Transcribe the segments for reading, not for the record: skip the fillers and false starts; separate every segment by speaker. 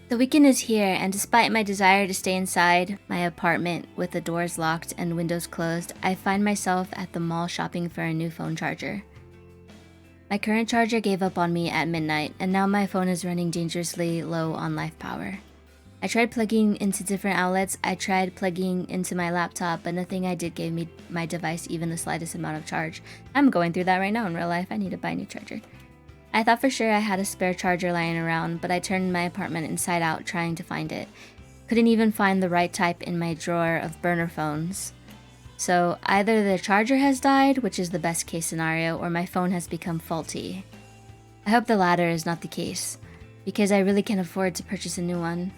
Speaker 1: The weekend is here, and despite my desire to stay inside my apartment with the doors locked and windows closed, I find myself at the mall shopping for a new phone charger. My current charger gave up on me at midnight, and now my phone is running dangerously low on life power. I tried plugging into different outlets. I tried plugging into my laptop, but nothing I did gave me my device even the slightest amount of charge. I'm going through that right now in real life. I need to buy a new charger. I thought for sure I had a spare charger lying around, but I turned my apartment inside out trying to find it. Couldn't even find the right type in my drawer of burner phones. So either the charger has died, which is the best case scenario, or my phone has become faulty. I hope the latter is not the case, because I really can't afford to purchase a new one.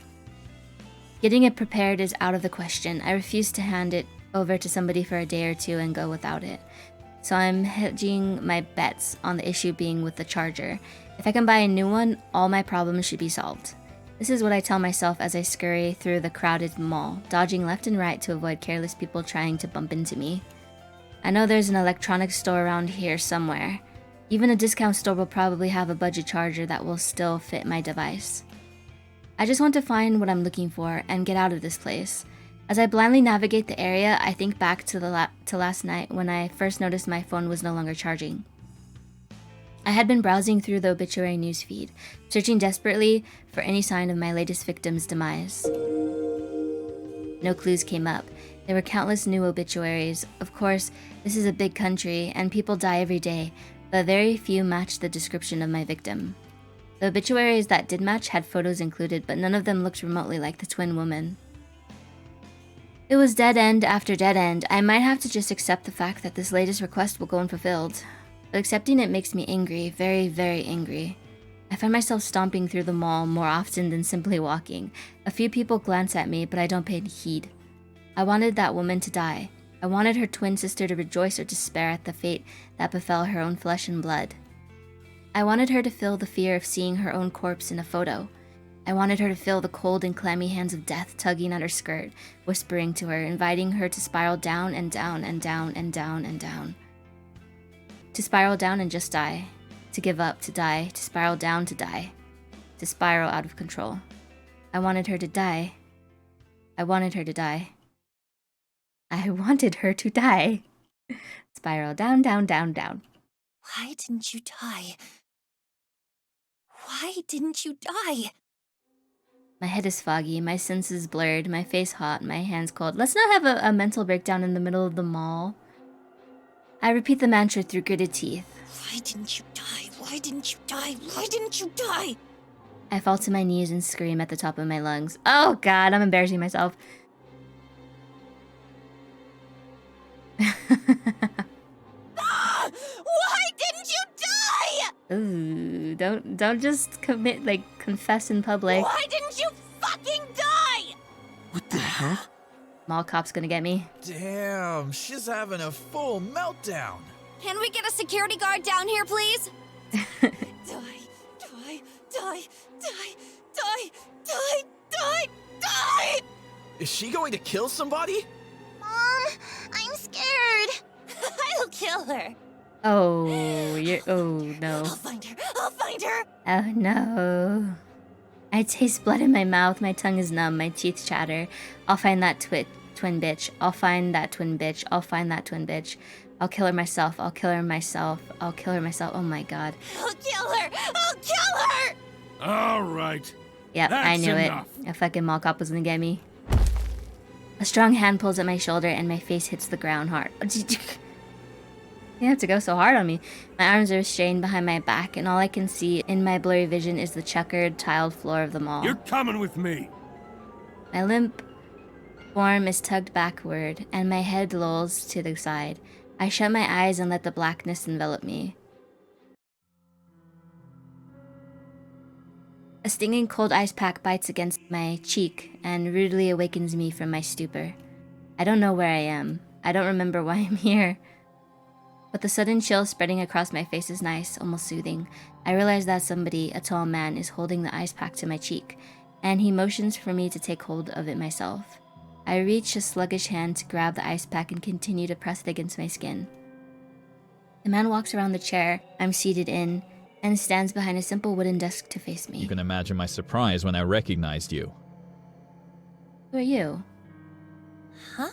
Speaker 1: Getting it prepared is out of the question. I refuse to hand it over to somebody for a day or two and go without it. So I'm hedging my bets on the issue being with the charger. If I can buy a new one, all my problems should be solved. This is what I tell myself as I scurry through the crowded mall, dodging left and right to avoid careless people trying to bump into me. I know there's an electronics store around here somewhere. Even a discount store will probably have a budget charger that will still fit my device. I just want to find what I'm looking for and get out of this place. As I blindly navigate the area, I think back to last night when I first noticed my phone was no longer charging. I had been browsing through the obituary newsfeed, searching desperately for any sign of my latest victim's demise. No clues came up. There were countless new obituaries. Of course, this is a big country, and people die every day, but very few matched the description of my victim. The obituaries that did match had photos included, but none of them looked remotely like the twin woman. It was dead end after dead end. I might have to just accept the fact that this latest request will go unfulfilled. But accepting it makes me angry, very, very angry. I find myself stomping through the mall more often than simply walking. A few people glance at me, but I don't pay any heed. I wanted that woman to die. I wanted her twin sister to rejoice or despair at the fate that befell her own flesh and blood. I wanted her to feel the fear of seeing her own corpse in a photo. I wanted her to feel the cold and clammy hands of death tugging at her skirt, whispering to her, inviting her to spiral down and down and down and down and down. To spiral down and just die. To give up, to die, to spiral down, to die. To spiral out of control. I wanted her to die. I wanted her to die. I wanted her to die. Spiral down, down, down, down.
Speaker 2: Why didn't you die? Why didn't you die?
Speaker 1: My head is foggy, my senses blurred, my face hot, my hands cold. Let's not have a mental breakdown in the middle of the mall. I repeat the mantra through gritted teeth.
Speaker 2: Why didn't you die? Why didn't you die? Why didn't you die?
Speaker 1: I fall to my knees and scream at the top of my lungs. Oh god, I'm embarrassing myself.
Speaker 2: Why didn't you die?
Speaker 1: Ooh, don't just confess in public.
Speaker 2: Why didn't you fucking die?
Speaker 3: What the hell?
Speaker 1: Mall cop's gonna get me.
Speaker 4: Damn, she's having a full meltdown.
Speaker 2: Can we get a security guard down here, please? Die, die, die, die, die, die, die, die!
Speaker 4: Is she going to kill somebody?
Speaker 2: Mom, I'm scared. I'll kill her.
Speaker 1: Oh no.
Speaker 2: I'll find her. I'll find her.
Speaker 1: Oh no. I taste blood in my mouth, my tongue is numb, my teeth chatter. I'll find that twin bitch. I'll find that twin bitch. I'll find that twin bitch. I'll kill her myself. I'll kill her myself. I'll kill her myself. Oh my god.
Speaker 2: I'll kill her. I'll kill her.
Speaker 3: All right.
Speaker 1: Yep, I knew
Speaker 3: enough.
Speaker 1: it. A fucking mall cop was gonna get me. A strong hand pulls at my shoulder and my face hits the ground hard. You have to go so hard on me. My arms are restrained behind my back, and all I can see in my blurry vision is the checkered, tiled floor of the mall.
Speaker 3: You're coming with me.
Speaker 1: My limp form is tugged backward, and my head lolls to the side. I shut my eyes and let the blackness envelop me. A stinging cold ice pack bites against my cheek and rudely awakens me from my stupor. I don't know where I am. I don't remember why I'm here. But the sudden chill spreading across my face is nice, almost soothing. I realize that somebody, a tall man, is holding the ice pack to my cheek, and he motions for me to take hold of it myself. I reach a sluggish hand to grab the ice pack and continue to press it against my skin. The man walks around the chair I'm seated in and stands behind a simple wooden desk to face me.
Speaker 5: You can imagine my surprise when I recognized you.
Speaker 1: Who are you?
Speaker 2: Huh?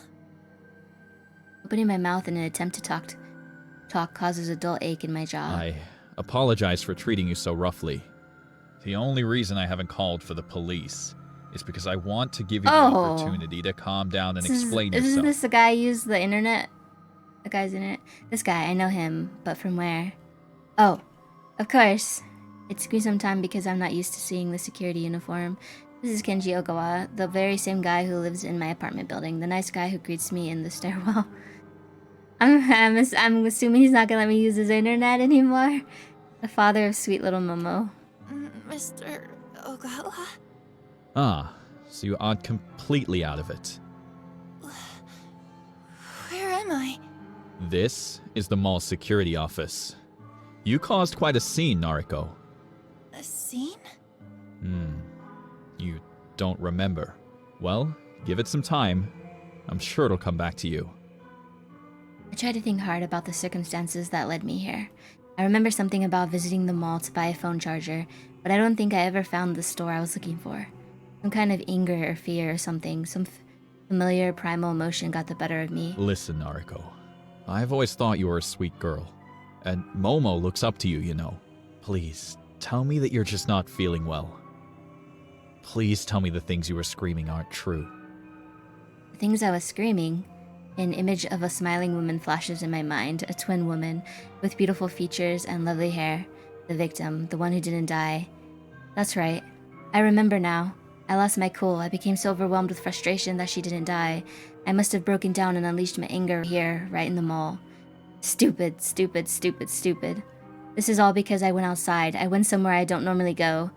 Speaker 1: Opening my mouth in an attempt to talk causes a dull ache in my jaw.
Speaker 5: I apologize for treating you so roughly. The only reason I haven't called for the police is because I want to give you the opportunity to calm down and explain yourself.
Speaker 1: Isn't this the guy who used the internet? The guy's internet? This guy, I know him, but from where? Oh, of course. It took me some time because I'm not used to seeing the security uniform. This is Kenji Ogawa, the very same guy who lives in my apartment building, the nice guy who greets me in the stairwell. I'm assuming he's not gonna let me use his internet anymore. The father of sweet little Momo.
Speaker 2: Mr. Ogawa?
Speaker 5: Ah, so you are completely out of it.
Speaker 2: Where am I?
Speaker 5: This is the mall security office. You caused quite a scene, Nariko.
Speaker 2: A scene?
Speaker 5: You don't remember. Well, give it some time. I'm sure it'll come back to you.
Speaker 1: I try to think hard about the circumstances that led me here. I remember something about visiting the mall to buy a phone charger, but I don't think I ever found the store I was looking for. Some kind of anger or fear or something, some familiar primal emotion got the better of me.
Speaker 5: Listen, Nariko. I've always thought you were a sweet girl. And Momo looks up to you, you know. Please, tell me that you're just not feeling well. Please tell me the things you were screaming aren't true.
Speaker 1: The things I was screaming, an image of a smiling woman flashes in my mind, a twin woman with beautiful features and lovely hair, the victim, the one who didn't die. That's right. I remember now. I lost my cool. I became so overwhelmed with frustration that she didn't die. I must have broken down and unleashed my anger here, right in the mall. Stupid, stupid, stupid, stupid. This is all because I went outside. I went somewhere I don't normally go.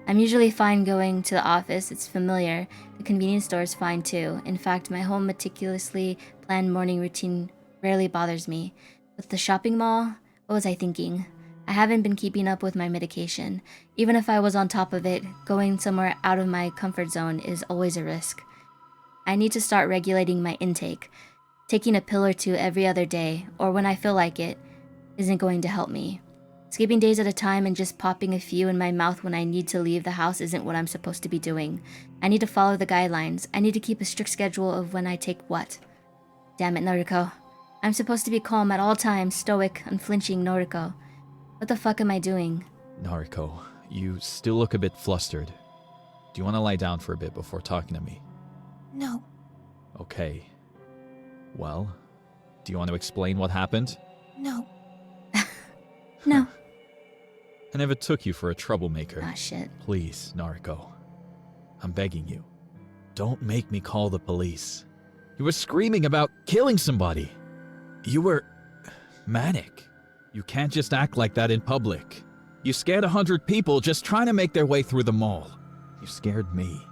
Speaker 1: I'm usually fine going to the office, it's familiar. The convenience store is fine too. In fact, my whole meticulously planned morning routine rarely bothers me. But the shopping mall? What was I thinking? I haven't been keeping up with my medication. Even if I was on top of it, going somewhere out of my comfort zone is always a risk. I need to start regulating my intake. Taking a pill or two every other day, or when I feel like it, isn't going to help me. Skipping days at a time and just popping a few in my mouth when I need to leave the house isn't what I'm supposed to be doing. I need to follow the guidelines. I need to keep a strict schedule of when I take what. Damn it, Noriko. I'm supposed to be calm at all times, stoic, unflinching Noriko. What the fuck am I doing?
Speaker 5: Nariko, you still look a bit flustered. Do you want to lie down for a bit before talking to me?
Speaker 2: No.
Speaker 5: Okay. Well, do you want to explain what happened?
Speaker 2: No.
Speaker 1: No.
Speaker 5: I never took you for a troublemaker.
Speaker 1: Ah, shit.
Speaker 5: Please, Nariko. I'm begging you. Don't make me call the police. You were screaming about killing somebody. You were manic. You can't just act like that in public. You scared 100 people just trying to make their way through the mall. You scared me.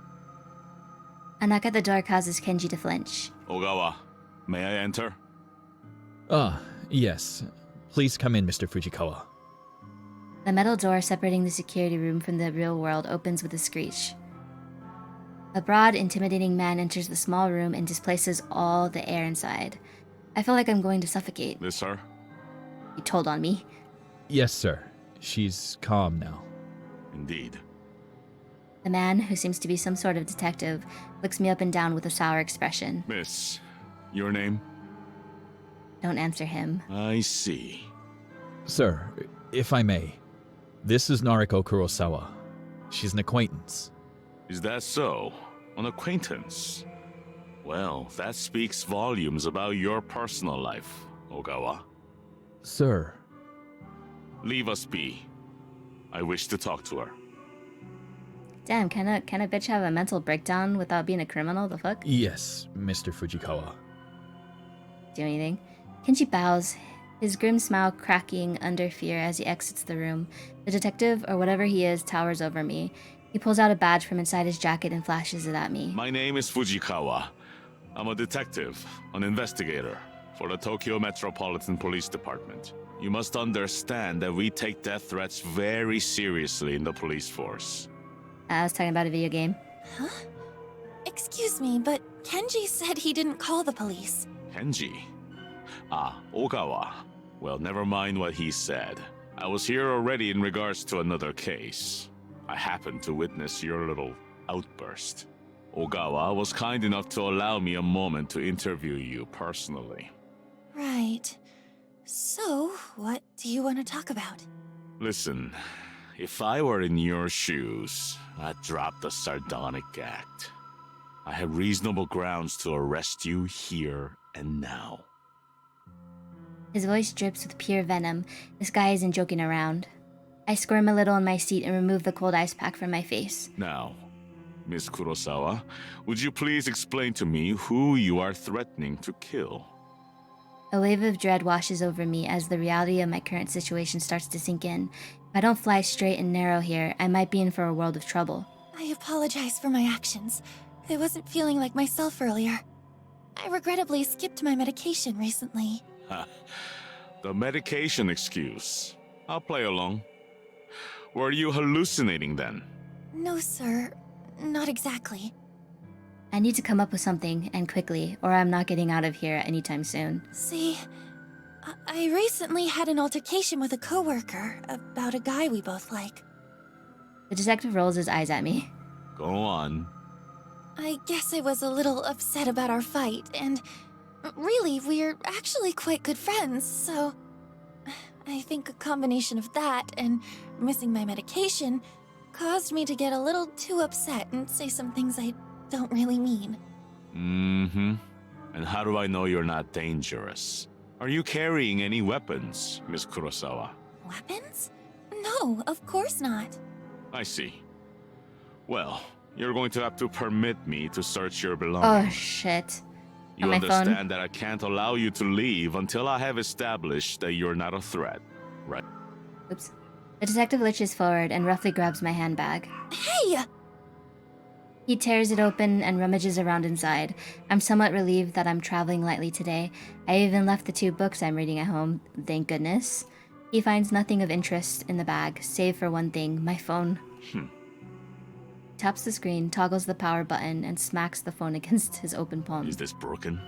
Speaker 1: A knock at the door causes Kenji to flinch.
Speaker 6: Ogawa, may I enter?
Speaker 5: Ah, yes. Please come in, Mr. Fujikawa.
Speaker 1: The metal door separating the security room from the real world opens with a screech. A broad, intimidating man enters the small room and displaces all the air inside. I feel like I'm going to suffocate.
Speaker 6: This, sir?
Speaker 1: He told on me.
Speaker 5: Yes, sir. She's calm now.
Speaker 6: Indeed.
Speaker 1: The man, who seems to be some sort of detective, looks me up and down with a sour expression.
Speaker 6: Miss, your name?
Speaker 1: Don't answer him.
Speaker 6: I see.
Speaker 5: Sir, if I may, this is Nariko Kurosawa. She's an acquaintance.
Speaker 6: Is that so? An acquaintance? Well, that speaks volumes about your personal life, Ogawa.
Speaker 5: Sir.
Speaker 6: Leave us be. I wish to talk to her.
Speaker 1: Damn, can a bitch have a mental breakdown without being a criminal? The fuck?
Speaker 5: Yes, Mr. Fujikawa.
Speaker 1: Do anything? Kenji bows, his grim smile cracking under fear as he exits the room. The detective, or whatever he is, towers over me. He pulls out a badge from inside his jacket and flashes it at me.
Speaker 6: My name is Fujikawa. I'm a detective, an investigator, for the Tokyo Metropolitan Police Department. You must understand that we take death threats very seriously in the police force.
Speaker 1: I was talking about a video game.
Speaker 2: Huh? Excuse me, but Kenji said he didn't call the police.
Speaker 6: Kenji? Ah, Ogawa. Well, never mind what he said. I was here already in regards to another case. I happened to witness your little outburst. Ogawa was kind enough to allow me a moment to interview you personally.
Speaker 2: Right. So, what do you want to talk about?
Speaker 6: Listen, if I were in your shoes, I'd drop the sardonic act. I have reasonable grounds to arrest you here and now.
Speaker 1: His voice drips with pure venom. This guy isn't joking around. I squirm a little in my seat and remove the cold ice pack from my face.
Speaker 6: Now, Miss Kurosawa, would you please explain to me who you are threatening to kill?
Speaker 1: A wave of dread washes over me as the reality of my current situation starts to sink in. If I don't fly straight and narrow here, I might be in for a world of trouble.
Speaker 2: I apologize for my actions. I wasn't feeling like myself earlier. I regrettably skipped my medication recently.
Speaker 6: Ha. The medication excuse. I'll play along. Were you hallucinating then?
Speaker 2: No, sir. Not exactly.
Speaker 1: I need to come up with something, and quickly, or I'm not getting out of here anytime soon.
Speaker 2: See, I recently had an altercation with a coworker about a guy we both like.
Speaker 1: The detective rolls his eyes at me.
Speaker 6: Go on.
Speaker 2: I guess I was a little upset about our fight, and really, we're actually quite good friends, so I think a combination of that and missing my medication caused me to get a little too upset and say some things I don't really mean.
Speaker 6: Mm-hmm. And how do I know you're not dangerous? Are you carrying any weapons, Miss Kurosawa?
Speaker 2: Weapons? No, of course not.
Speaker 6: I see. Well, you're going to have to permit me to search your
Speaker 1: Oh
Speaker 6: belongings.
Speaker 1: shit.
Speaker 6: You
Speaker 1: on my phone.
Speaker 6: understand that I can't allow you to leave until I have established that you're not a threat, right?
Speaker 1: Oops. The detective lurches forward and roughly grabs my handbag.
Speaker 2: Hey!
Speaker 1: He tears it open and rummages around inside. I'm somewhat relieved that I'm traveling lightly today. I even left the 2 books I'm reading at home, thank goodness. He finds nothing of interest in the bag, save for one thing, my phone. Taps the screen, toggles the power button, and smacks the phone against his open palm.
Speaker 6: Is this broken?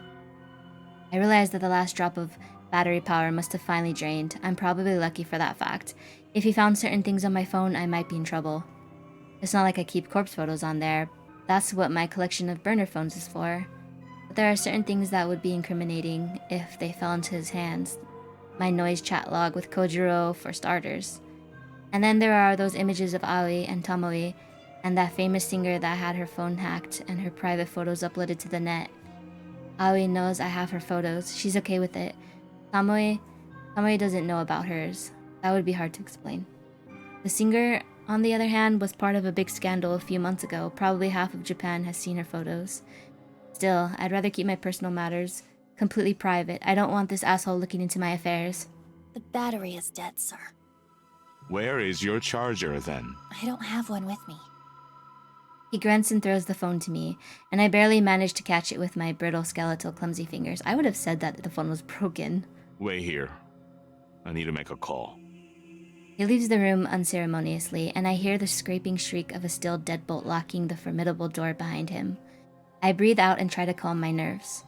Speaker 1: I realize that the last drop of battery power must have finally drained. I'm probably lucky for that fact. If he found certain things on my phone, I might be in trouble. It's not like I keep corpse photos on there. That's what my collection of burner phones is for. But there are certain things that would be incriminating if they fell into his hands. My noise chat log with Kojiro, for starters. And then there are those images of Aoi and Tomoe, and that famous singer that had her phone hacked and her private photos uploaded to the net. Aoi knows I have her photos. She's okay with it. Tomoe doesn't know about hers. That would be hard to explain. The singer, on the other hand, was part of a big scandal a few months ago. Probably half of Japan has seen her photos. Still, I'd rather keep my personal matters completely private. I don't want this asshole looking into my affairs.
Speaker 2: The battery is dead, sir.
Speaker 6: Where is your charger then?
Speaker 2: I don't have one with me.
Speaker 1: He grunts and throws the phone to me, and I barely manage to catch it with my brittle, skeletal, clumsy fingers. I would have said that the phone was broken.
Speaker 6: Wait here. I need to make a call.
Speaker 1: He leaves the room unceremoniously, and I hear the scraping shriek of a steel deadbolt locking the formidable door behind him. I breathe out and try to calm my nerves.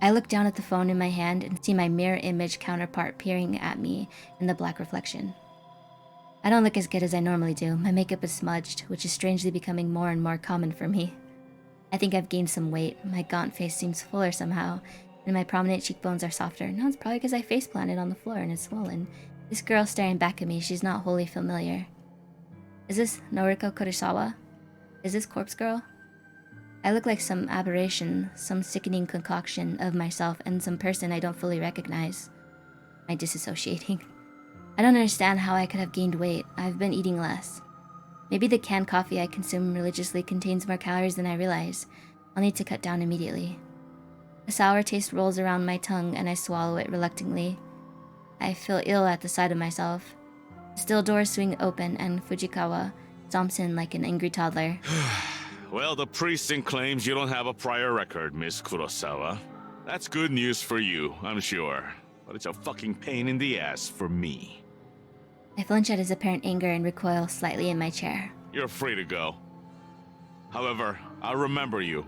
Speaker 1: I look down at the phone in my hand and see my mirror image counterpart peering at me in the black reflection. I don't look as good as I normally do. My makeup is smudged, which is strangely becoming more and more common for me. I think I've gained some weight. My gaunt face seems fuller somehow, and my prominent cheekbones are softer. No, it's probably because I face planted on the floor and it's swollen. This girl staring back at me, she's not wholly familiar. Is this Noriko Kurosawa? Is this Corpse Girl? I look like some aberration, some sickening concoction of myself and some person I don't fully recognize. My disassociating. I don't understand how I could have gained weight. I've been eating less. Maybe the canned coffee I consume religiously contains more calories than I realize. I'll need to cut down immediately. A sour taste rolls around my tongue and I swallow it reluctantly. I feel ill at the sight of myself. The steel doors swing open and Fujikawa stomps in like an angry toddler.
Speaker 6: Well, the precinct claims you don't have a prior record, Miss Kurosawa. That's good news for you, I'm sure. But it's a fucking pain in the ass for me.
Speaker 1: I flinch at his apparent anger and recoil slightly in my chair.
Speaker 6: You're free to go. However, I'll remember you.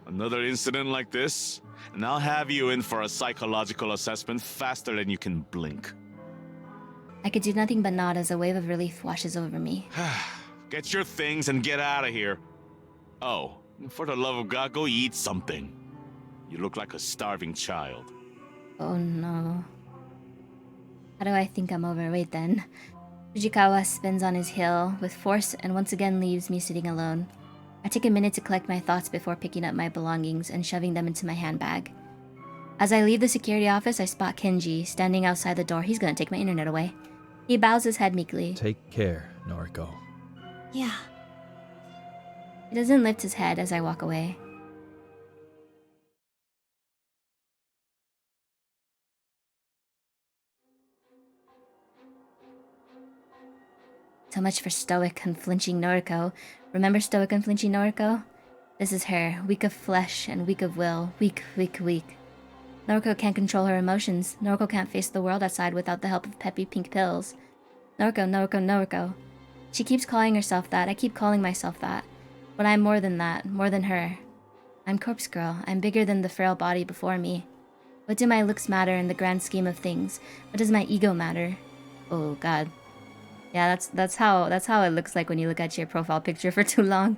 Speaker 6: Another incident like this, and I'll have you in for a psychological assessment faster than you can blink.
Speaker 1: I could do nothing but nod as a wave of relief washes over me.
Speaker 6: Get your things and get out of here. Oh, for the love of God, go eat something. You look like a starving child.
Speaker 1: Oh no. How do I think I'm overweight then? Fujikawa spins on his heel with force and once again leaves me sitting alone. I take a minute to collect my thoughts before picking up my belongings and shoving them into my handbag. As I leave the security office, I spot Kenji standing outside the door. He's gonna take my internet away. He bows his head meekly.
Speaker 5: Take care, Noriko.
Speaker 2: Yeah.
Speaker 1: He doesn't lift his head as I walk away. So much for stoic, unflinching Noriko. Remember stoic, unflinching Noriko? This is her, weak of flesh and weak of will. Weak, weak, weak. Noriko can't control her emotions. Noriko can't face the world outside without the help of peppy pink pills. Noriko, Noriko, Noriko. She keeps calling herself that. I keep calling myself that. But I'm more than that, more than her. I'm Corpse Girl. I'm bigger than the frail body before me. What do my looks matter in the grand scheme of things? What does my ego matter? Oh God. Yeah, that's how it looks like when you look at your profile picture for too long.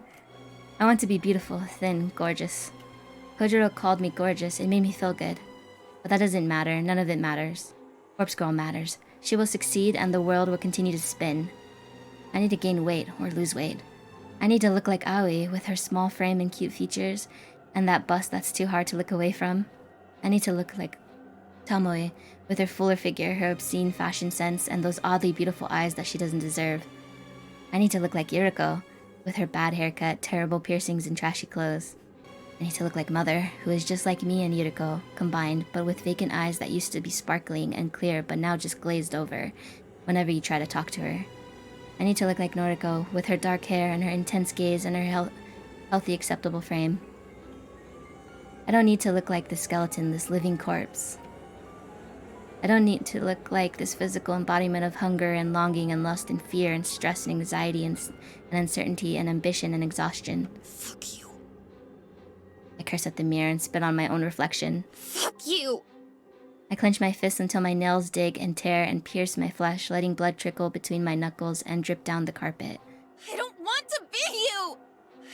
Speaker 1: I want to be beautiful, thin, gorgeous. Kojiro called me gorgeous. It made me feel good. But that doesn't matter. None of it matters. Corpse Girl matters. She will succeed and the world will continue to spin. I need to gain weight or lose weight. I need to look like Aoi with her small frame and cute features and that bust that's too hard to look away from. I need to look like Tomoe with her fuller figure, her obscene fashion sense, and those oddly beautiful eyes that she doesn't deserve. I need to look like Yuriko with her bad haircut, terrible piercings, and trashy clothes. I need to look like Mother, who is just like me and Yuriko combined, but with vacant eyes that used to be sparkling and clear but now just glazed over whenever you try to talk to her. I need to look like Noriko with her dark hair and her intense gaze and her healthy, acceptable frame. I don't need to look like the skeleton, this living corpse. I don't need to look like this physical embodiment of hunger and longing and lust and fear and stress and anxiety and uncertainty and ambition and exhaustion.
Speaker 2: Fuck you.
Speaker 1: I curse at the mirror and spit on my own reflection.
Speaker 2: Fuck you!
Speaker 1: I clench my fists until my nails dig and tear and pierce my flesh, letting blood trickle between my knuckles and drip down the carpet.
Speaker 2: I don't want to be you!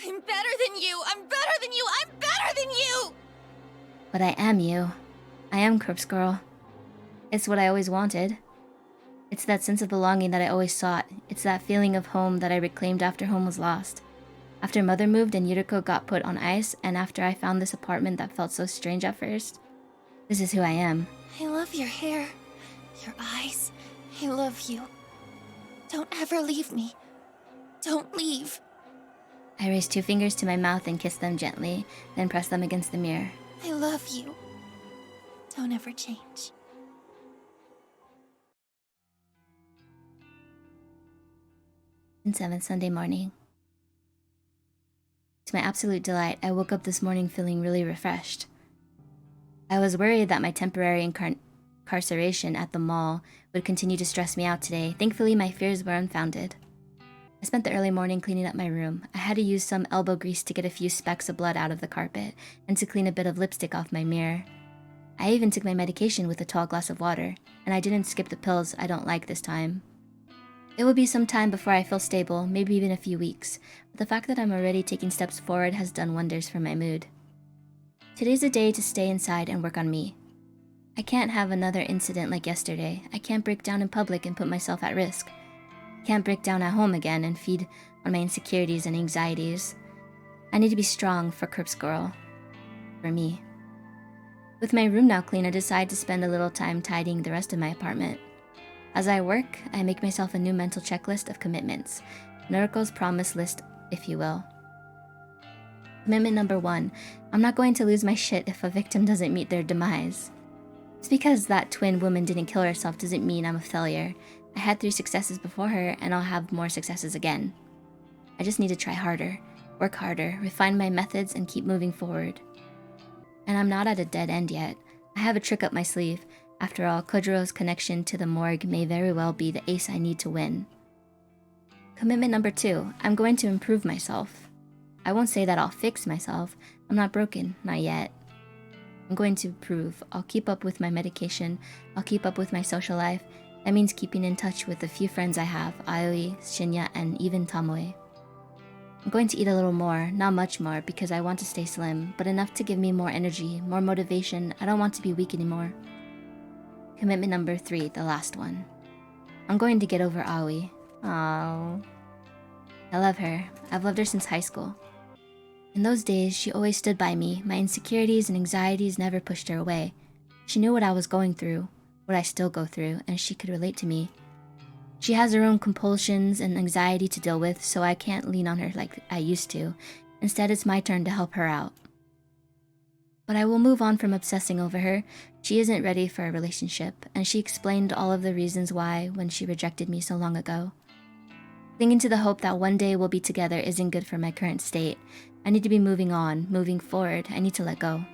Speaker 2: I'm better than you! I'm better than you! I'm better than you!
Speaker 1: But I am you. I am Corpse Girl. It's what I always wanted. It's that sense of belonging that I always sought. It's that feeling of home that I reclaimed after home was lost. After Mother moved and Yuriko got put on ice, and after I found this apartment that felt so strange at first. This is who I am.
Speaker 2: I love your hair, your eyes. I love you. Don't ever leave me. Don't leave.
Speaker 1: I raise 2 fingers to my mouth and kiss them gently, then press them against the mirror.
Speaker 2: I love you. Don't ever change.
Speaker 1: And 7th Sunday morning. To my absolute delight, I woke up this morning feeling really refreshed. I was worried that my temporary incarceration at the mall would continue to stress me out today. Thankfully, my fears were unfounded. I spent the early morning cleaning up my room. I had to use some elbow grease to get a few specks of blood out of the carpet and to clean a bit of lipstick off my mirror. I even took my medication with a tall glass of water, and I didn't skip the pills I don't like this time. It will be some time before I feel stable, maybe even a few weeks, but the fact that I'm already taking steps forward has done wonders for my mood. Today's a day to stay inside and work on me. I can't have another incident like yesterday. I can't break down in public and put myself at risk. Can't break down at home again and feed on my insecurities and anxieties. I need to be strong for Corpse Girl. For me. With my room now clean, I decide to spend a little time tidying the rest of my apartment. As I work, I make myself a new mental checklist of commitments. Noriko's promise list, if you will. Commitment number 1. I'm not going to lose my shit if a victim doesn't meet their demise. Just because that twin woman didn't kill herself doesn't mean I'm a failure. I had 3 successes before her, and I'll have more successes again. I just need to try harder, work harder, refine my methods, and keep moving forward. And I'm not at a dead end yet. I have a trick up my sleeve. After all, Kojiro's connection to the morgue may very well be the ace I need to win. Commitment number 2. I'm going to improve myself. I won't say that I'll fix myself. I'm not broken, not yet. I'm going to improve. I'll keep up with my medication. I'll keep up with my social life. That means keeping in touch with the few friends I have, Aoi, Shinya, and even Tomoe. I'm going to eat a little more, not much more, because I want to stay slim, but enough to give me more energy, more motivation. I don't want to be weak anymore. Commitment number 3, the last one. I'm going to get over Aoi. Aww. I love her. I've loved her since high school. In those days, she always stood by me. My insecurities and anxieties never pushed her away. She knew what I was going through, what I still go through, and she could relate to me. She has her own compulsions and anxiety to deal with, so I can't lean on her like I used to. Instead, it's my turn to help her out. But I will move on from obsessing over her. She isn't ready for a relationship, and she explained all of the reasons why when she rejected me so long ago. Clinging to the hope that one day we'll be together isn't good for my current state. I need to be moving on, moving forward. I need to let go.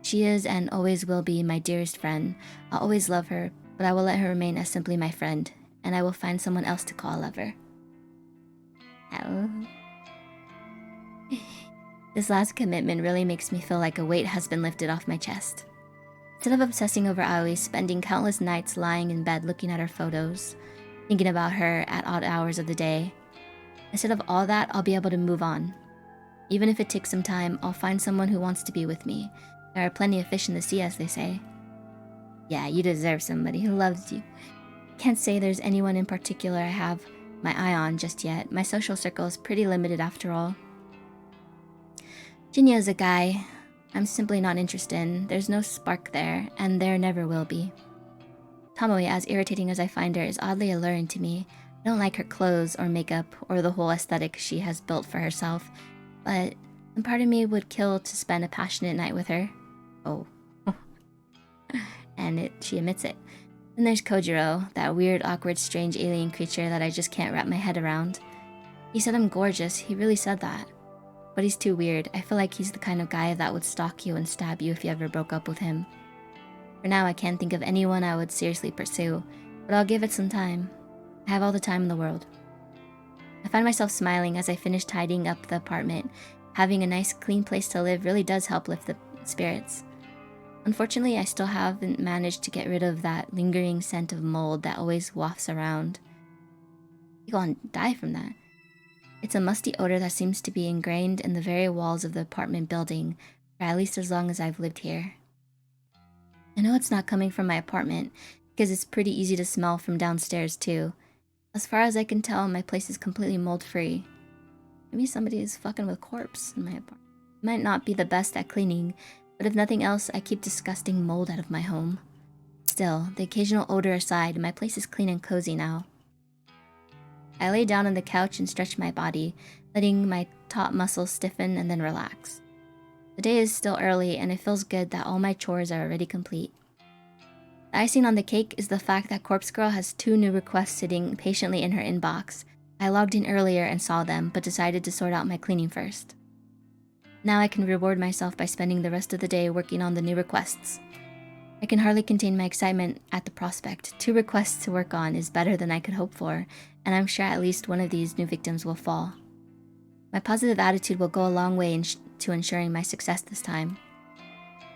Speaker 1: She is and always will be my dearest friend. I'll always love her, but I will let her remain as simply my friend, and I will find someone else to call a lover. Oh. This last commitment really makes me feel like a weight has been lifted off my chest. Instead of obsessing over Aoi, spending countless nights lying in bed looking at her photos, thinking about her at odd hours of the day, instead of all that, I'll be able to move on. Even if it takes some time, I'll find someone who wants to be with me. There are plenty of fish in the sea, as they say. Yeah, you deserve somebody who loves you. Can't say there's anyone in particular I have my eye on just yet. My social circle is pretty limited after all. Jinya is a guy I'm simply not interested in. There's no spark there, and there never will be. Tomoe, as irritating as I find her, is oddly alluring to me. I don't like her clothes or makeup or the whole aesthetic she has built for herself, but a part of me would kill to spend a passionate night with her. Oh. And she admits it. Then there's Kojiro, that weird, awkward, strange alien creature that I just can't wrap my head around. He said I'm gorgeous, he really said that. But he's too weird. I feel like he's the kind of guy that would stalk you and stab you if you ever broke up with him. For now, I can't think of anyone I would seriously pursue, but I'll give it some time. I have all the time in the world. I find myself smiling as I finish tidying up the apartment. Having a nice, clean place to live really does help lift the spirits. Unfortunately, I still haven't managed to get rid of that lingering scent of mold that always wafts around. You gonna die from that. It's a musty odor that seems to be ingrained in the very walls of the apartment building, for at least as long as I've lived here. I know it's not coming from my apartment, because it's pretty easy to smell from downstairs too. As far as I can tell, my place is completely mold-free. Maybe somebody is fucking with corpse in my apartment. I might not be the best at cleaning, but if nothing else, I keep disgusting mold out of my home. Still, the occasional odor aside, my place is clean and cozy now. I lay down on the couch and stretch my body, letting my top muscles stiffen and then relax. The day is still early, and it feels good that all my chores are already complete. The icing on the cake is the fact that Corpse Girl has 2 new requests sitting patiently in her inbox. I logged in earlier and saw them, but decided to sort out my cleaning first. Now I can reward myself by spending the rest of the day working on the new requests. I can hardly contain my excitement at the prospect. 2 requests to work on is better than I could hope for, and I'm sure at least one of these new victims will fall. My positive attitude will go a long way to ensuring my success this time.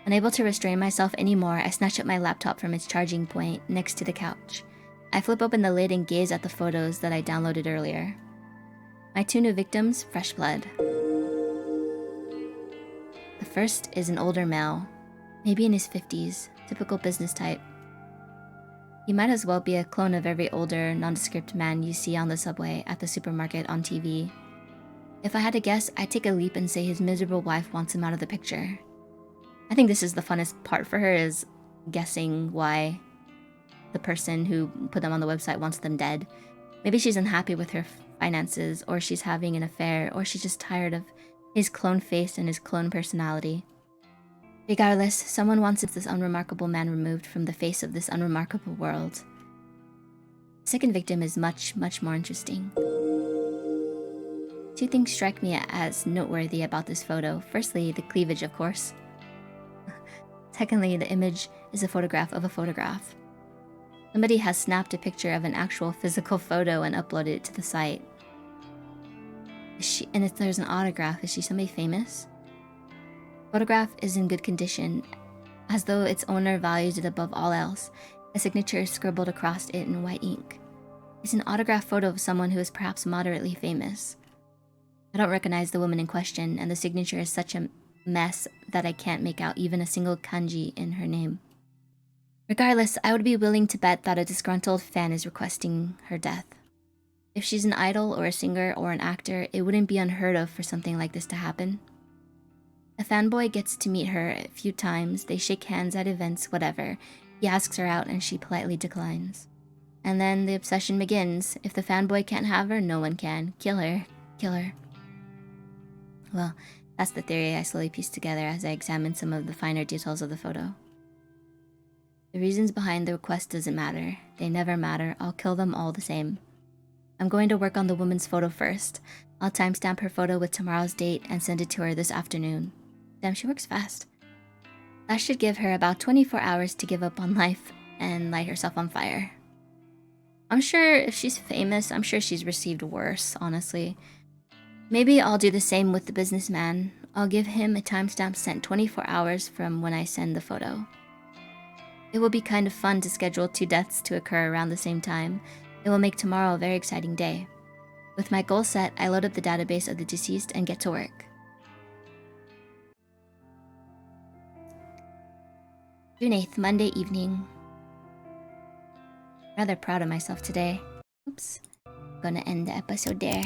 Speaker 1: Unable to restrain myself anymore, I snatch up my laptop from its charging point next to the couch. I flip open the lid and gaze at the photos that I downloaded earlier. My 2 new victims, fresh blood. The first is an older male, maybe in his 50s, typical business type. He might as well be a clone of every older, nondescript man you see on the subway, at the supermarket, on TV. If I had to guess, I'd take a leap and say his miserable wife wants him out of the picture. I think this is the funnest part for her, is guessing why the person who put them on the website wants them dead. Maybe she's unhappy with her finances, or she's having an affair, or she's just tired of his clone face and his clone personality. Regardless, someone wants this unremarkable man removed from the face of this unremarkable world. The second victim is much, much more interesting. 2 things strike me as noteworthy about this photo. Firstly, the cleavage, of course. Secondly, the image is a photograph of a photograph. Somebody has snapped a picture of an actual physical photo and uploaded it to the site. And if there's an autograph, is she somebody famous? The photograph is in good condition, as though its owner values it above all else. A signature is scribbled across it in white ink. It's an autographed photo of someone who is perhaps moderately famous. I don't recognize the woman in question, and the signature is such a mess that I can't make out even a single kanji in her name. Regardless, I would be willing to bet that a disgruntled fan is requesting her death. If she's an idol or a singer or an actor, it wouldn't be unheard of for something like this to happen. A fanboy gets to meet her a few times, they shake hands at events, whatever. He asks her out and she politely declines. And then the obsession begins. If the fanboy can't have her, no one can. Kill her. Kill her. Well, that's the theory I slowly pieced together as I examined some of the finer details of the photo. The reasons behind the request doesn't matter. They never matter. I'll kill them all the same. I'm going to work on the woman's photo first. I'll timestamp her photo with tomorrow's date and send it to her this afternoon. Damn, she works fast. That should give her about 24 hours to give up on life and light herself on fire. I'm sure if she's famous, I'm sure she's received worse, honestly. Maybe I'll do the same with the businessman. I'll give him a timestamp sent 24 hours from when I send the photo. It will be kind of fun to schedule 2 deaths to occur around the same time. It will make tomorrow a very exciting day. With my goal set, I load up the database of the deceased and get to work. June 8th, Monday evening. Rather proud of myself today. Oops. Gonna end the episode there.